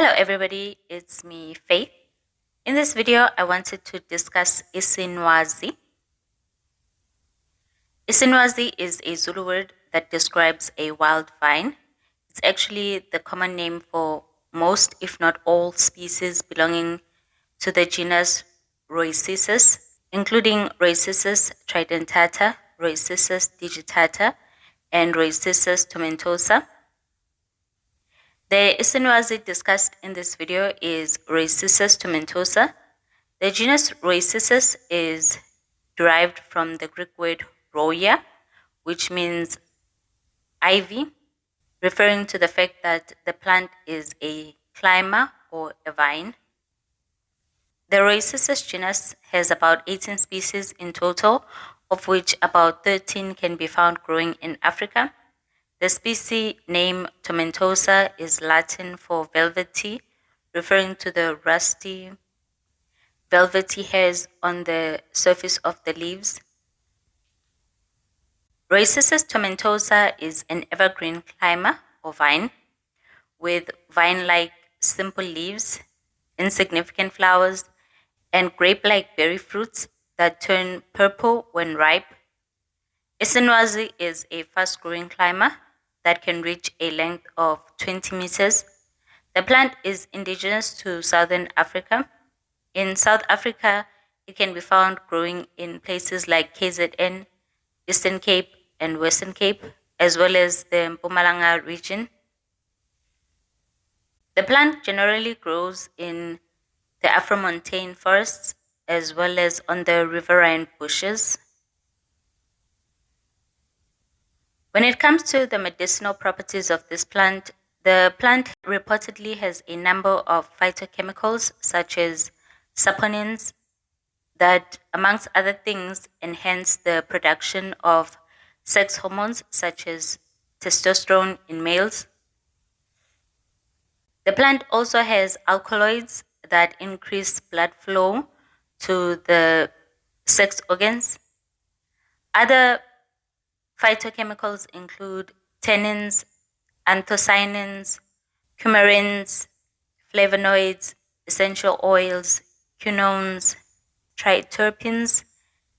Hello everybody, it's me Faith. In this video I wanted to discuss Isinwazi. Isinwazi is a Zulu word that describes a wild vine. It's actually the common name for most, if not all, species belonging to the genus Rhoicissus, including Rhoicissus tridentata, Rhoicissus digitata, and Rhoicissus tomentosa. The Isinwazi discussed in this video is Rhoicissus tomentosa. The genus Rhoicissus is derived from the Greek word rhoia, which means ivy, referring to the fact that the plant is a climber or a vine. The Rhoicissus genus has about 18 species in total, of which about 13 can be found growing in Africa. The species name tomentosa is Latin for velvety, referring to the rusty, velvety hairs on the surface of the leaves. Rhoicissus tomentosa is an evergreen climber or vine with vine-like simple leaves, insignificant flowers, and grape-like berry fruits that turn purple when ripe. Isinwazi is a fast-growing climber that can reach a length of 20 meters. The plant is indigenous to southern Africa. In South Africa, it can be found growing in places like KZN, Eastern Cape, and Western Cape, as well as the Mpumalanga region. The plant generally grows in the Afro-montane forests as well as on the riverine bushes. When it comes to the medicinal properties of this plant, the plant reportedly has a number of phytochemicals such as saponins that, amongst other things, enhance the production of sex hormones such as testosterone in males. The plant also has alkaloids that increase blood flow to the sex organs. Other phytochemicals include tannins, anthocyanins, coumarins, flavonoids, essential oils, quinones, triterpenes,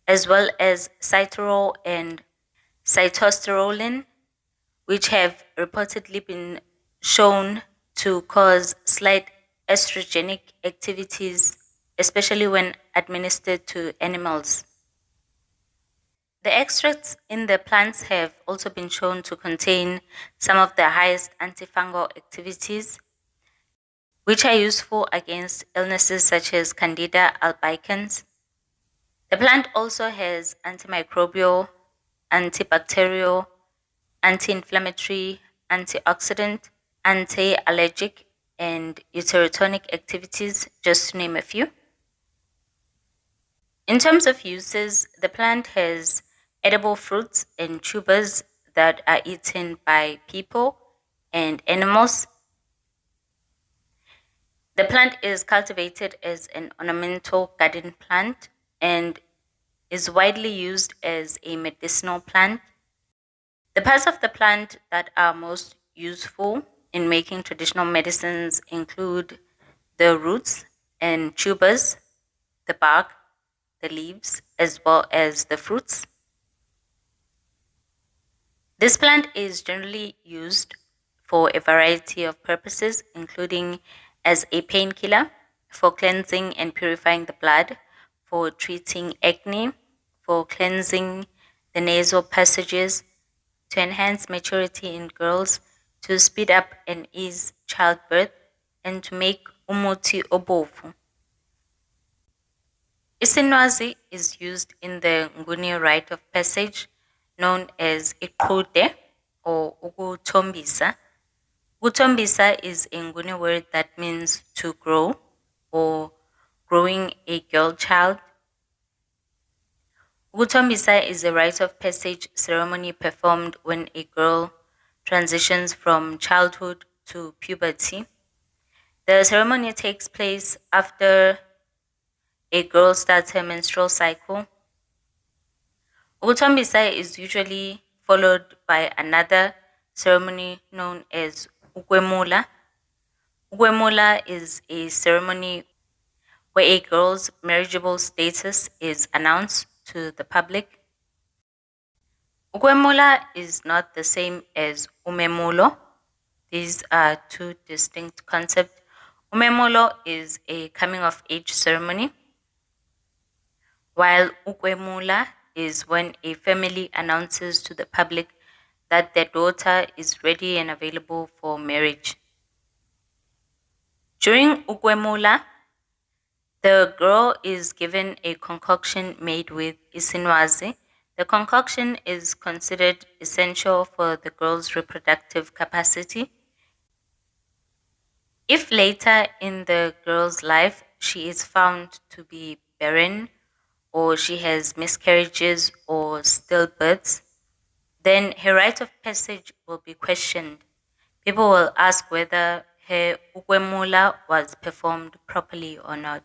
as well as cytosol and cytosterolin, which have reportedly been shown to cause slight estrogenic activities, especially when administered to animals. The extracts in the plants have also been shown to contain some of the highest antifungal activities, which are useful against illnesses such as Candida albicans. The plant also has antimicrobial, antibacterial, anti-inflammatory, antioxidant, anti-allergic, and uterotonic activities, just to name a few. In terms of uses, the plant has edible fruits and tubers that are eaten by people and animals. The plant is cultivated as an ornamental garden plant and is widely used as a medicinal plant. The parts of the plant that are most useful in making traditional medicines include the roots and tubers, the bark, the leaves, as well as the fruits. This plant is generally used for a variety of purposes, including as a painkiller, for cleansing and purifying the blood, for treating acne, for cleansing the nasal passages, to enhance maturity in girls, to speed up and ease childbirth, and to make umuti obovu. Isinwazi is used in the Nguni rite of passage known as iqude or ukutombisa. Ukutombisa is a Nguni word that means to grow or growing a girl child. Ukutombisa is a rite of passage ceremony performed when a girl transitions from childhood to puberty. The ceremony takes place after a girl starts her menstrual cycle. Ukutombisa is usually followed by another ceremony known as ukwemula, Ukwemula is a ceremony where a girl's marriageable status is announced to the public. Ukwemula is not the same as umemulo. These are two distinct concepts. Umemulo is a coming of age ceremony, while ukwemula is when a family announces to the public that their daughter is ready and available for marriage. During ukwemula, the girl is given a concoction made with Isinwazi. The concoction is considered essential for the girl's reproductive capacity. If later in the girl's life she is found to be barren, or she has miscarriages or stillbirths, then her rite of passage will be questioned. People will ask whether her ukwemula was performed properly or not.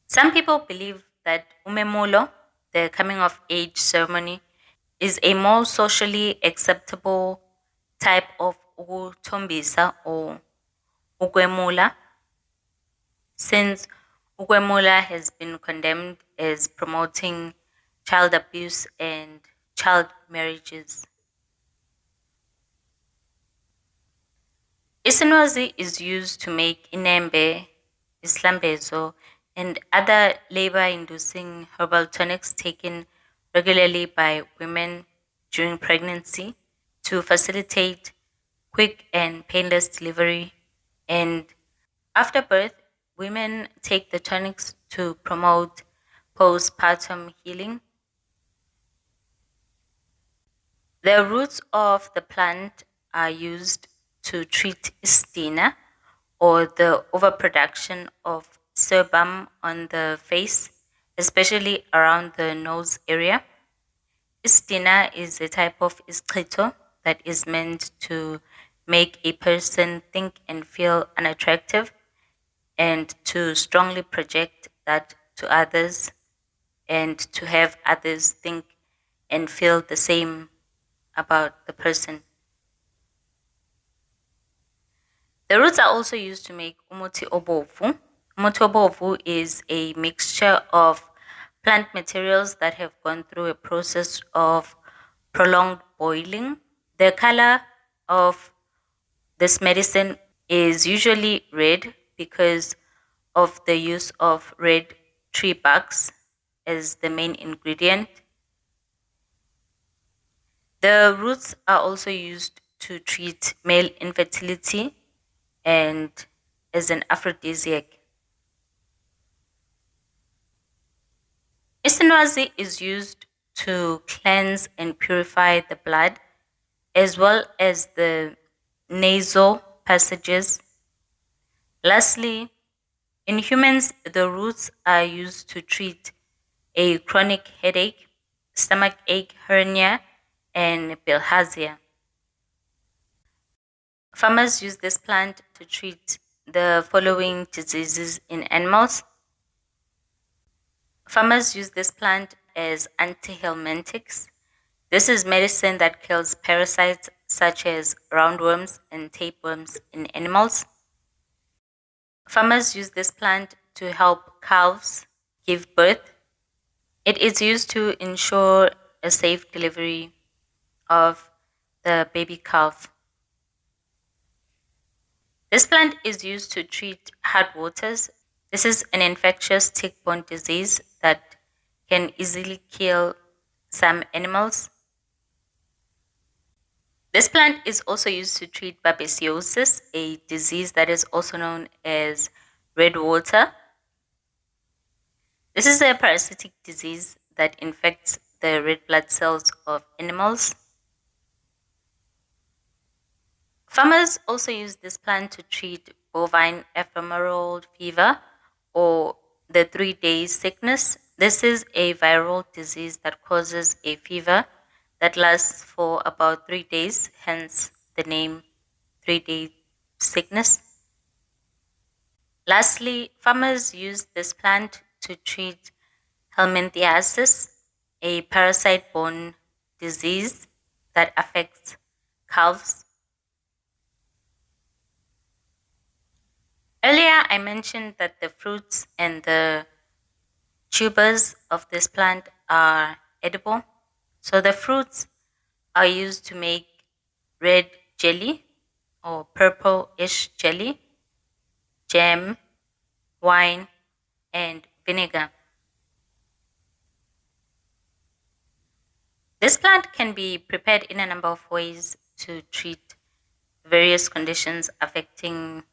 Some people believe that umemulo, the coming of age ceremony, is a more socially acceptable type of ukutombisa or ukwemula, since ukwemula has been condemned as promoting child abuse and child marriages. Isinwazi is used to make inembe, islambezo, and other labor-inducing herbal tonics taken regularly by women during pregnancy to facilitate quick and painless delivery. And after birth, women take the tonics to promote postpartum healing. The roots of the plant are used to treat istina, or the overproduction of sebum on the face, especially around the nose area. Istina is a type of ischito that is meant to make a person think and feel unattractive and to strongly project that to others and to have others think and feel the same about the person. The roots are also used to make umuti obovu. Umuti obovu is a mixture of plant materials that have gone through a process of prolonged boiling. The color of this medicine is usually red because of the use of red tree barks as the main ingredient. The roots are also used to treat male infertility and as an aphrodisiac. Isinwazi is used to cleanse and purify the blood as well as the nasal passages. Lastly, in humans, the roots are used to treat a chronic headache, stomach ache, hernia, and bilharzia. Farmers use this plant to treat the following diseases in animals. Farmers use this plant as antihelmintics. This is medicine that kills parasites such as roundworms and tapeworms in animals. Farmers use this plant to help calves give birth. It is used to ensure a safe delivery of the baby calf. This plant is used to treat heartwaters. This is an infectious tick-borne disease that can easily kill some animals. This plant is also used to treat babesiosis, a disease that is also known as red water. This is a parasitic disease that infects the red blood cells of animals. Farmers also use this plant to treat bovine ephemeral fever or the 3-day sickness. This is a viral disease that causes a fever that lasts for about 3 days, hence the name 3-day sickness. Lastly, farmers use this plant to treat helminthiasis, a parasite-borne disease that affects calves. Earlier, I mentioned that the fruits and the tubers of this plant are edible. So the fruits are used to make red jelly or purple-ish jelly, jam, wine, and vinegar. This plant can be prepared in a number of ways to treat various conditions affecting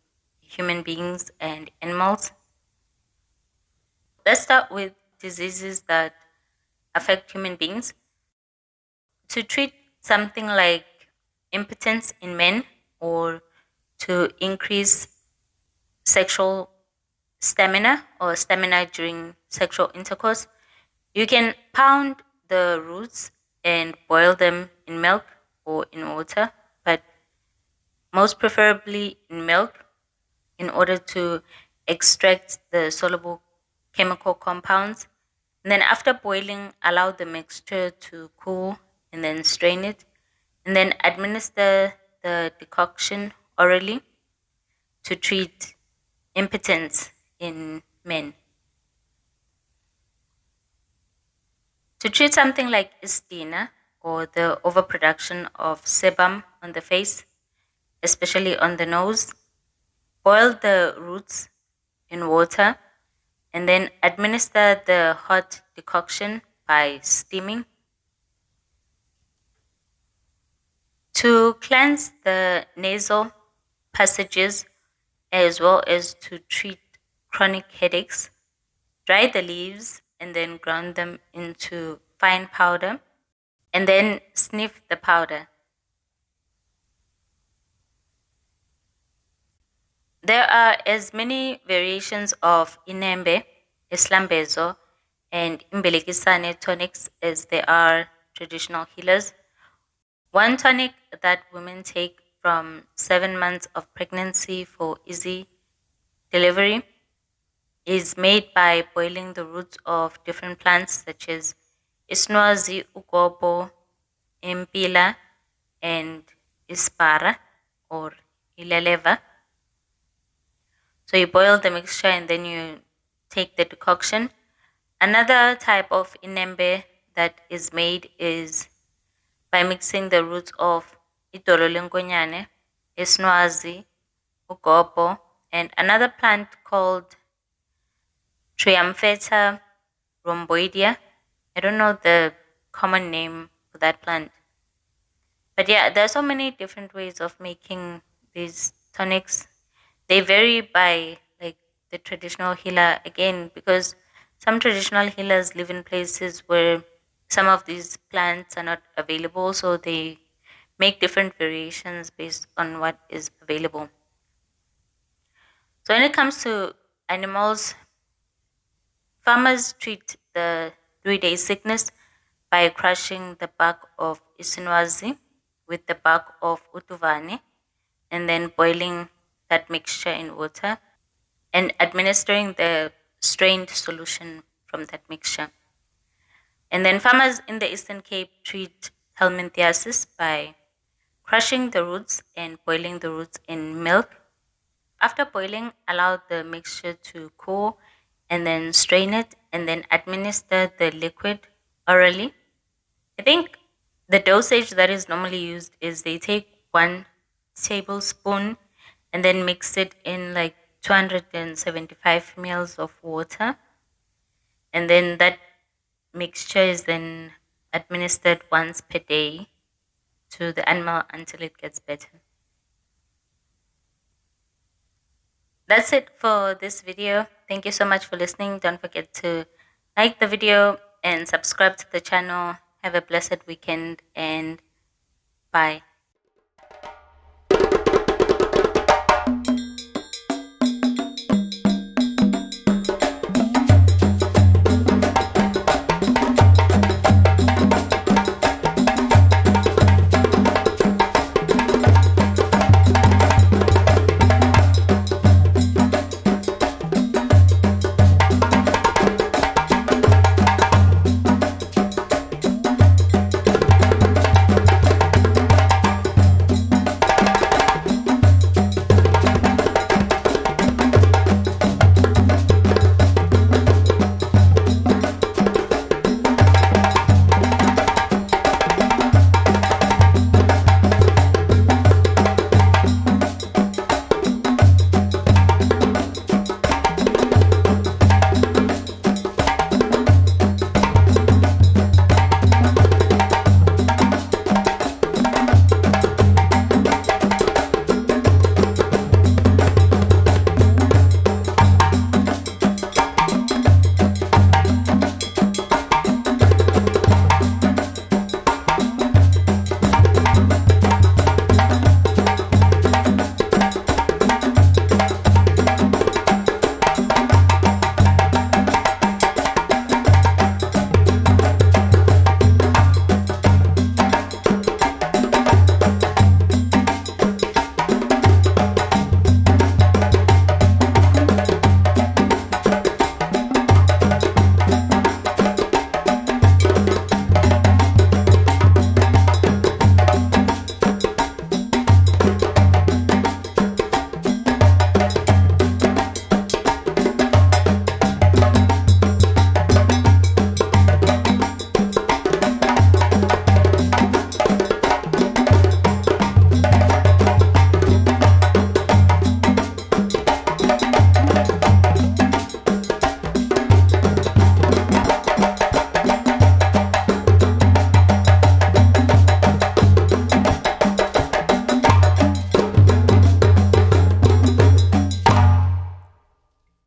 human beings and animals. Let's start with diseases that affect human beings. To treat something like impotence in men or to increase sexual stamina or stamina during sexual intercourse, you can pound the roots and boil them in milk or in water, but most preferably in milk in order to extract the soluble chemical compounds. And then after boiling, allow the mixture to cool and then strain it. And then administer the decoction orally to treat impotence in men. To treat something like istina or the overproduction of sebum on the face, especially on the nose, boil the roots in water and then administer the hot decoction by steaming. To cleanse the nasal passages as well as to treat chronic headaches, dry the leaves and then ground them into fine powder and then sniff the powder. There are as many variations of inembe, islambezo, and imbelekisane tonics as there are traditional healers. One tonic that women take from 7 months of pregnancy for easy delivery is made by boiling the roots of different plants such as Isinwazi, ugobo, impila, and ispara or ilaleva. So you boil the mixture and then you take the decoction. Another type of inembe that is made is by mixing the roots of idololengonyane, Isinwazi, ugobo, and another plant called Triumpheta rhomboidea. I don't know the common name for that plant. But yeah, there are so many different ways of making these tonics. They vary by like the traditional healer again because some traditional healers live in places where some of these plants are not available, so they make different variations based on what is available. So when it comes to animals, farmers treat the 3-day sickness by crushing the bark of Isinwazi with the bark of utuvane and then boiling that mixture in water and administering the strained solution from that mixture. And then farmers in the Eastern Cape treat helminthiasis by crushing the roots and boiling the roots in milk. After boiling, allow the mixture to cool and then strain it and then administer the liquid orally. I think the dosage that is normally used is they take 1 tablespoon and then mix it in like 275 ml of water. And then that mixture is then administered once per day to the animal until it gets better. That's it for this video. Thank you so much for listening. Don't forget to like the video and subscribe to the channel. Have a blessed weekend and bye.